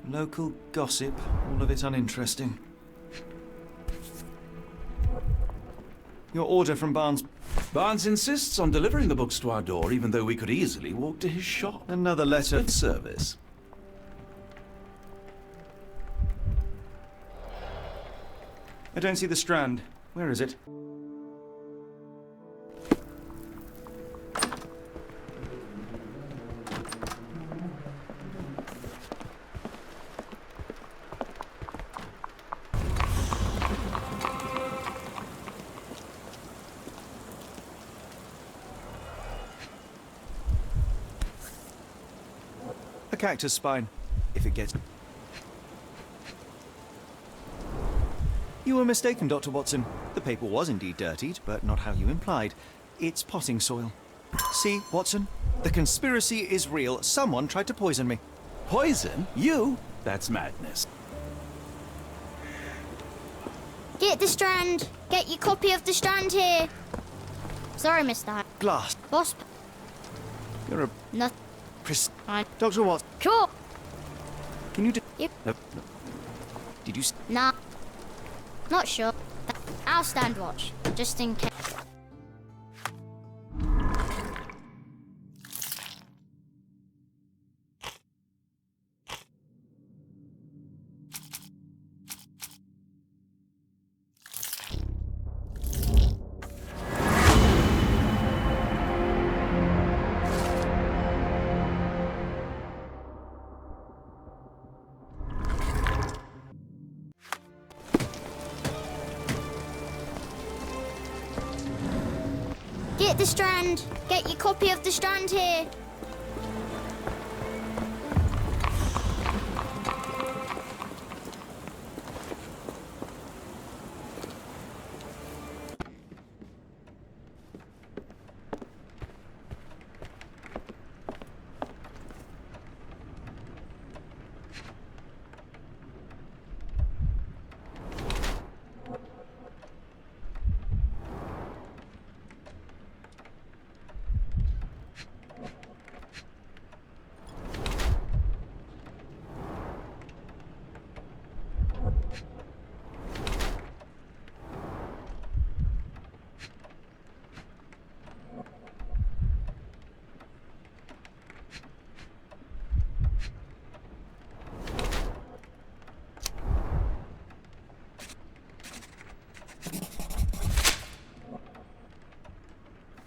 Local gossip, all of it uninteresting. Your order from Barnes. Barnes insists on delivering the books to our door, even though we could easily walk to his shop. Another letter. Good service. I don't see the Strand. Where is it? A cactus spine, if it gets... You were mistaken, Dr. Watson. The paper was indeed dirtied, but not how you implied. It's potting soil. See, Watson? The conspiracy is real. Someone tried to poison me. Poison? You? That's madness. Get the Strand. Get your copy of the Strand here. Sorry, Mr. Hyde. Glass. Boss. You're a... No. Fine. Dr. Watson. Sure. Can you do... Yep. No. Did you... Nah. Not sure. I'll stand watch, just in case. Get the Strand. Get your copy of the Strand here.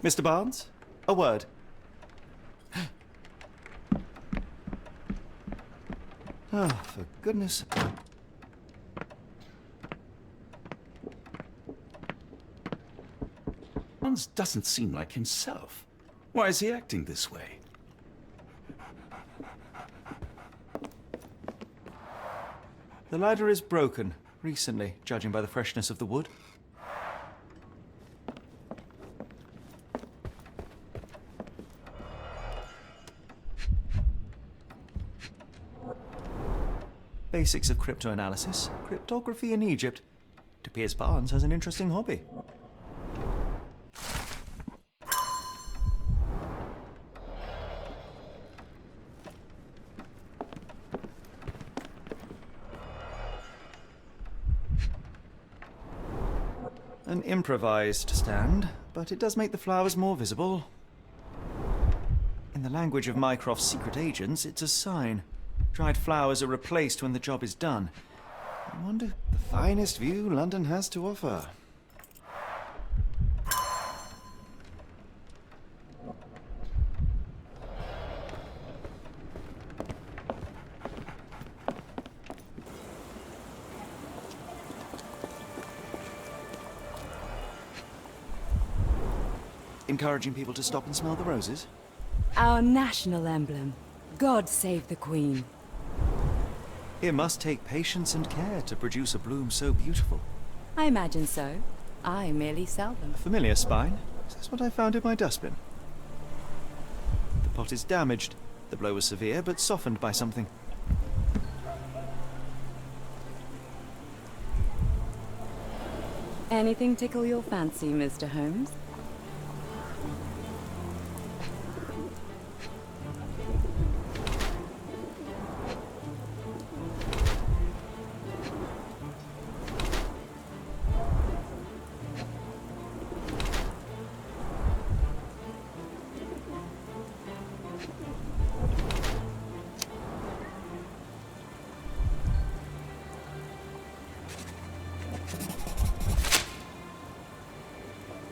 Mr. Barnes? A word. Oh, for goodness... Barnes doesn't seem like himself. Why is he acting this way? The ladder is broken, recently, judging by the freshness of the wood. Basics of cryptoanalysis, cryptography in Egypt. It appears Barnes has an interesting hobby. An improvised stand, but it does make the flowers more visible. In the language of Mycroft's secret agents, it's a sign. Dried flowers are replaced when the job is done. I wonder the finest view London has to offer. Encouraging people to stop and smell the roses? Our national emblem. God save the Queen. It must take patience and care to produce a bloom so beautiful. I imagine so. I merely sell them. A familiar spine. That's what I found in my dustbin. The pot is damaged. The blow was severe, but softened by something. Anything tickle your fancy, Mr. Holmes?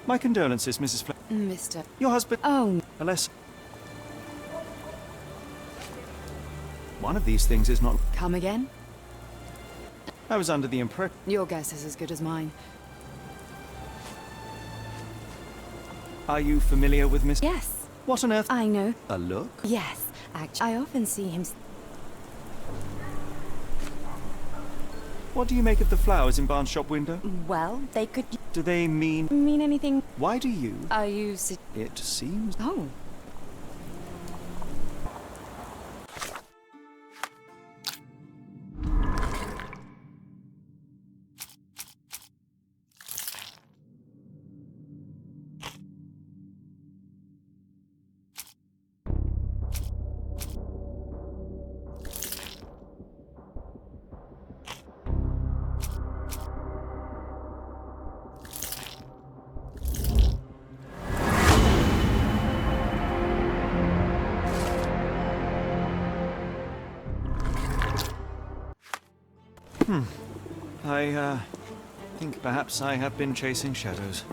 My condolences, Mrs. Mr. Your husband... Oh, Unless... One of these things is not... come again? I was under the impression... Your guess is as good as mine. Are you familiar with Miss... Yes, What on earth... I know. A look? Yes, actually, I often see him. What do you make of the flowers in Barnes' shop window? Well, they could Do they mean... mean anything. Why do you... Are you? It seems... Oh. I think perhaps I have been chasing shadows.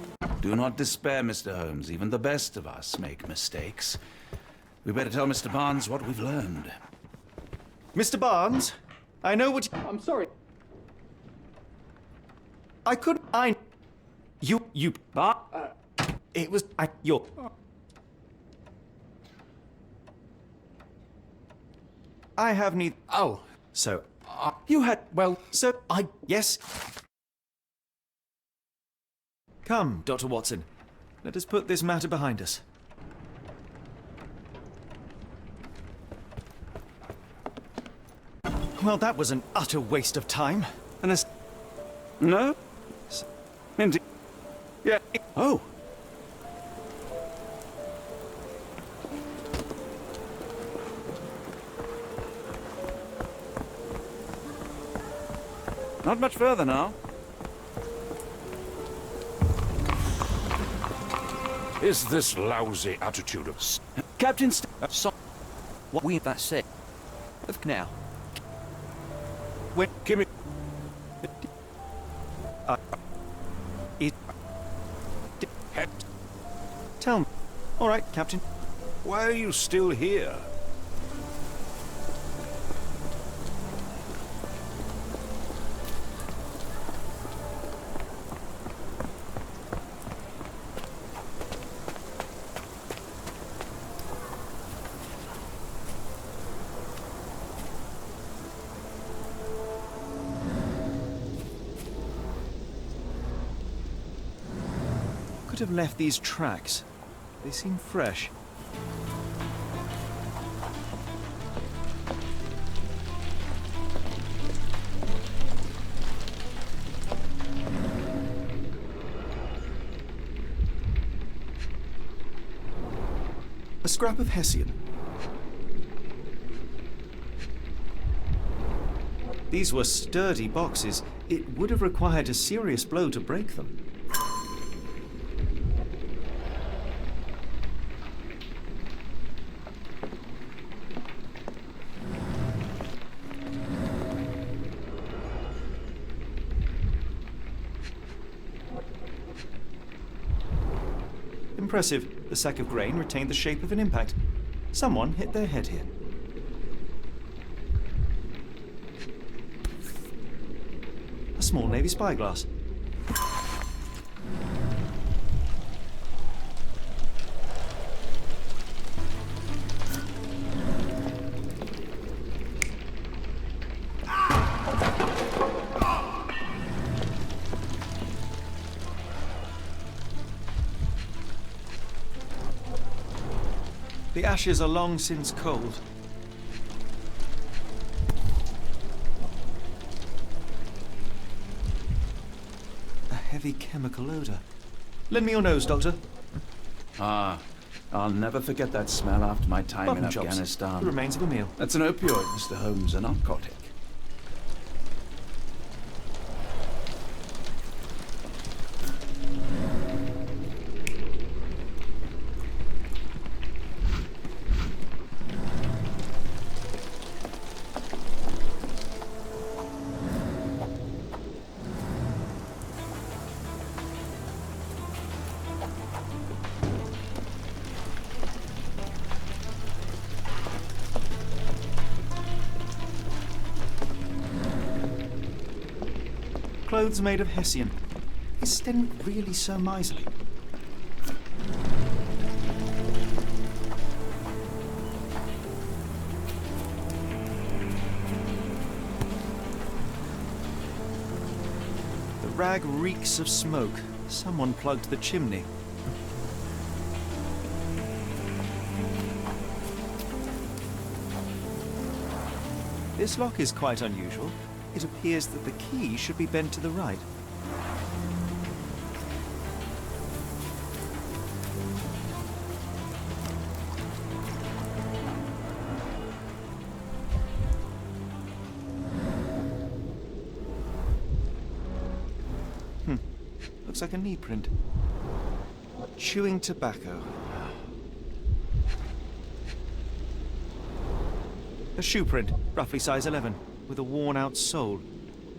Do not despair, Mr. Holmes. Even the best of us make mistakes. We better tell Mr. Barnes what we've learned. Mr. Barnes, I know what... I'm sorry. I could... You... It was... You're... I have neither... Oh, So... you had... Well, So... Yes? Come, Dr. Watson. Let us put this matter behind us. Well, that was an utter waste of time. And it's... No? Indeed. Yeah. Oh. Not much further now. Is this lousy attitude of... Captain what we that said. Now, When... Give me... It... Head. Tell me. All right, Captain. Why are you still here? Could have left these tracks. They seem fresh. A scrap of Hessian. These were sturdy boxes. It would have required a serious blow to break them. Impressive. The sack of grain retained the shape of an impact. Someone hit their head here. A small navy spyglass. The ashes are long since cold. A heavy chemical odor. Lend me your nose, Doctor. Ah, I'll never forget that smell after my time in Button chops. The Afghanistan. remains of a meal. That's an opioid, Mr. Holmes, a narcotic. clothes made of hessian. Is Sten really so miserly? The rag reeks of smoke. Someone plugged the chimney. This lock is quite unusual. It appears that the key should be bent to the right. Looks like a knee print. Chewing tobacco. A shoe print, roughly size 11, with a worn-out sole.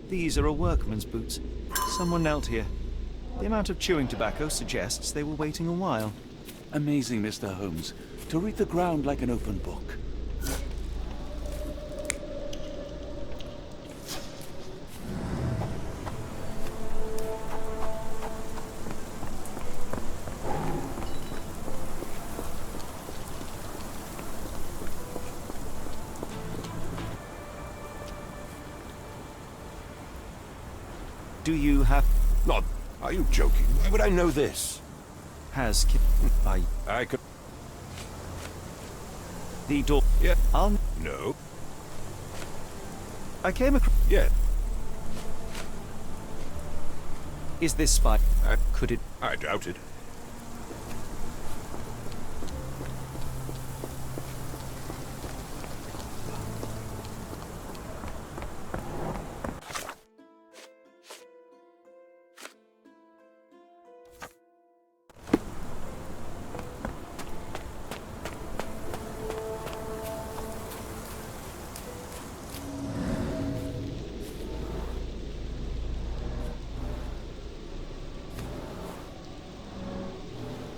These are a workman's boots. Someone knelt here. The amount of chewing tobacco suggests they were waiting a while. Amazing, Mr. Holmes. To read the ground like an open book. Do you have... Not. Are you joking? Why would I know this? Has... I could. The door... Yeah. No. I came across... Yeah. Is this spy... Could it... I doubt it.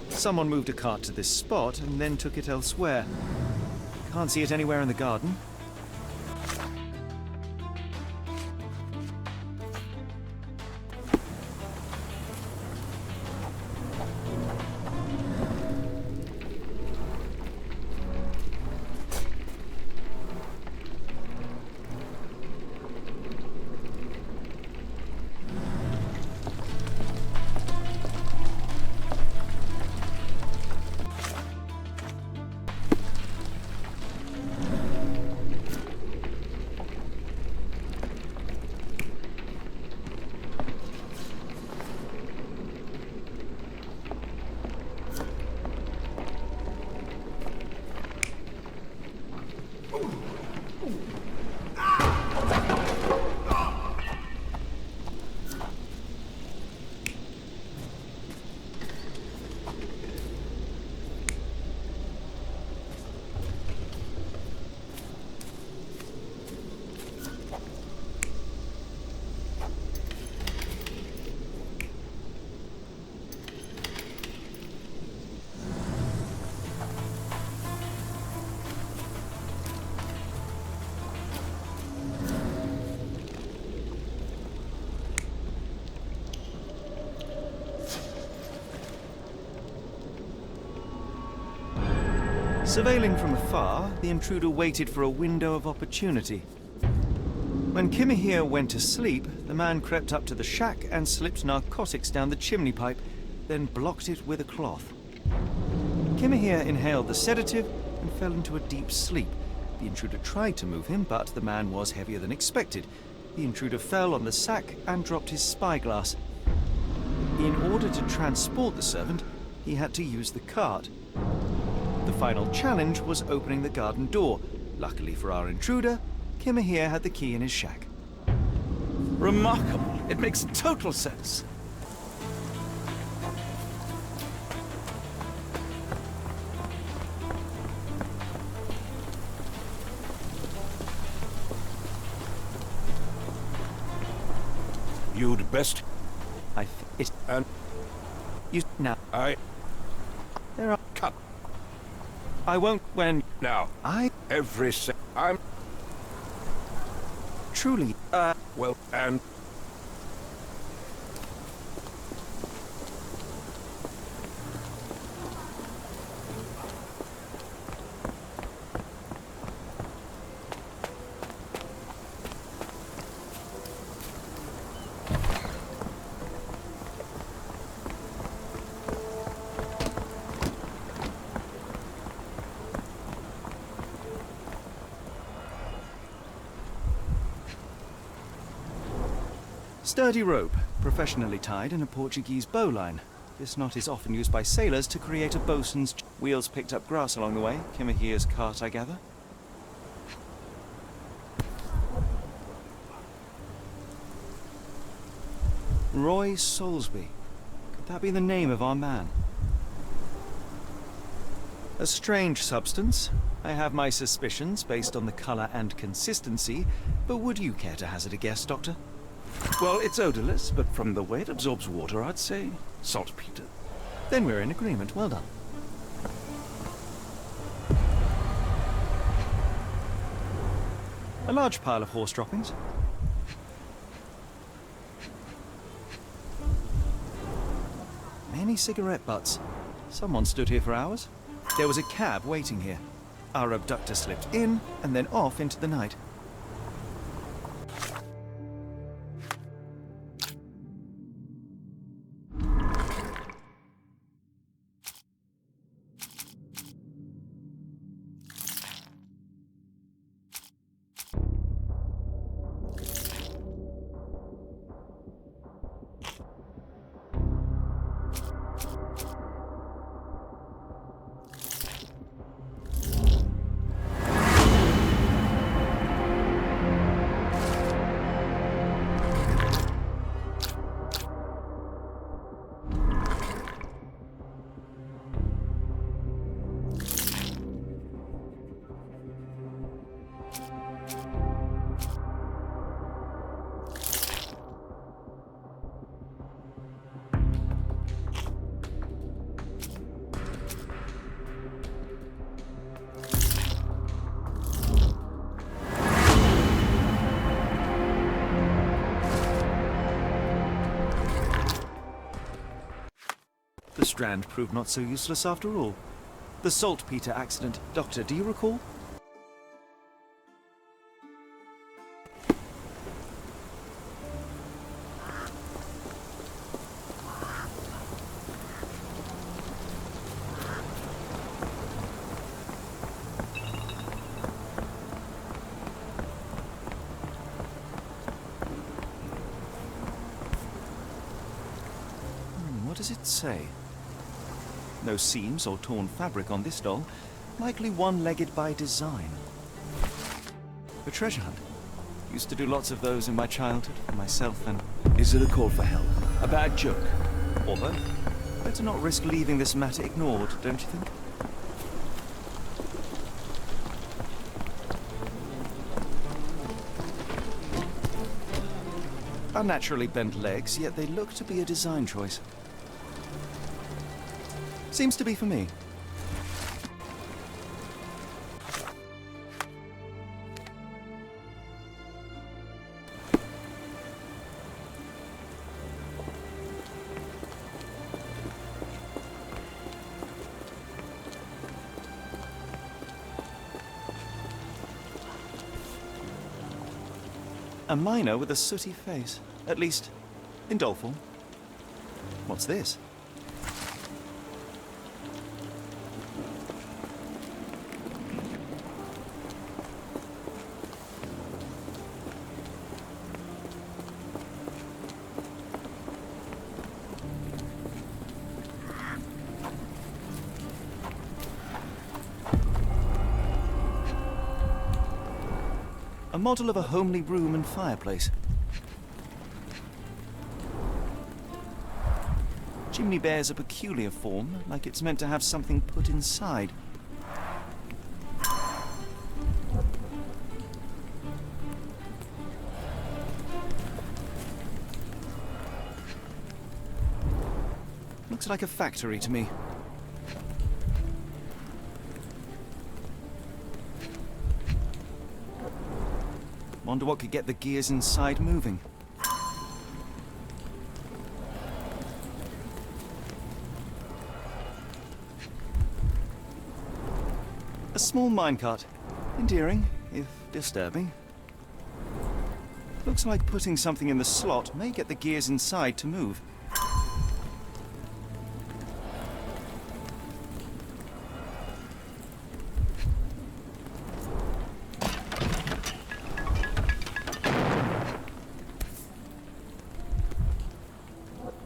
Someone moved a cart to this spot and then took it elsewhere. Can't see it anywhere in the garden. Surveilling from afar, the intruder waited for a window of opportunity. When Kimahir went to sleep, the man crept up to the shack and slipped narcotics down the chimney pipe, then blocked it with a cloth. Kimahir inhaled the sedative and fell into a deep sleep. The intruder tried to move him, but the man was heavier than expected. The intruder fell on the sack and dropped his spyglass. In order to transport the servant, he had to use the cart. The final challenge was opening the garden door. Luckily for our intruder, Kimahir had the key in his shack. Remarkable. It makes total sense. You'd best. It's... And You... Now... I. There are... Cut. I won't when... Now. I... Every I'm. Truly... Well, and. Sturdy rope, professionally tied in a Portuguese bowline. This knot is often used by sailors to create a bosun's... Wheels picked up grass along the way. Kimahir's cart, I gather. Roy Soulsby. Could that be the name of our man? A strange substance. I have my suspicions based on the colour and consistency, but would you care to hazard a guess, Doctor? Well, it's odorless, but from the way it absorbs water, I'd say saltpeter. Then we're in agreement. Well done. A large pile of horse droppings. Many cigarette butts. Someone stood here for hours. There was a cab waiting here. Our abductor slipped in and then off into the night. The strand proved not so useless after all. The saltpeter accident. Doctor, do you recall? What does it say? No seams or torn fabric on this doll. Likely one-legged by design. A treasure hunt. Used to do lots of those in my childhood for myself and... Is it a call for help? A bad joke? or both. Better not risk leaving this matter ignored, don't you think? Unnaturally bent legs, yet they look to be a design choice. Seems to be for me. A miner with a sooty face. At least, in doll form. What's this? A model of a homely room and fireplace. Chimney bears a peculiar form, like it's meant to have something put inside. Looks like a factory to me. Wonder what could get the gears inside moving. A small minecart. Endearing, if disturbing. Looks like putting something in the slot may get the gears inside to move.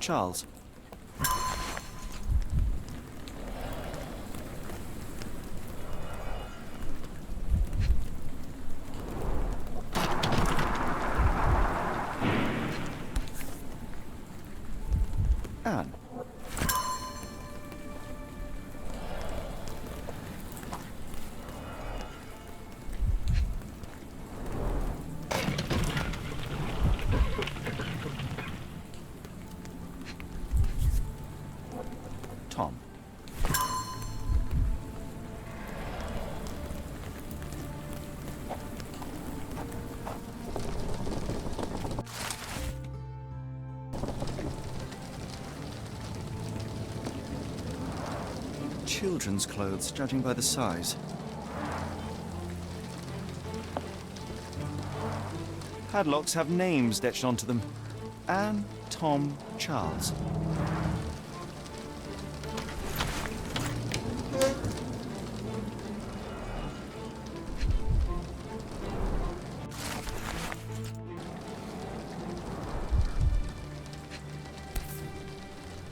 Charles. Anne. Tom. Children's clothes, judging by the size. Padlocks have names etched onto them. Anne, Tom, Charles.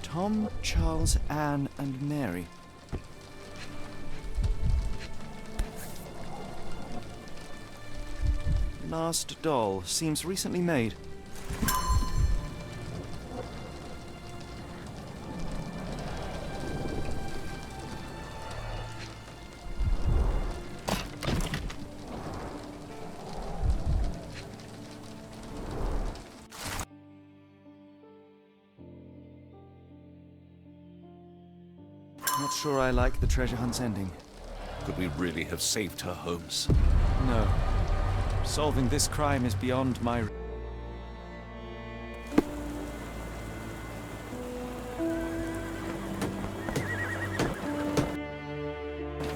Tom, Charles, Anne, and Mary. Last doll seems recently made. Not sure I like the treasure hunt's ending. Could we really have saved her, Holmes? No. Solving this crime is beyond my...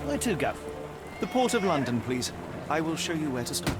Where to, Gav? The Port of London, please. I will show you where to stop.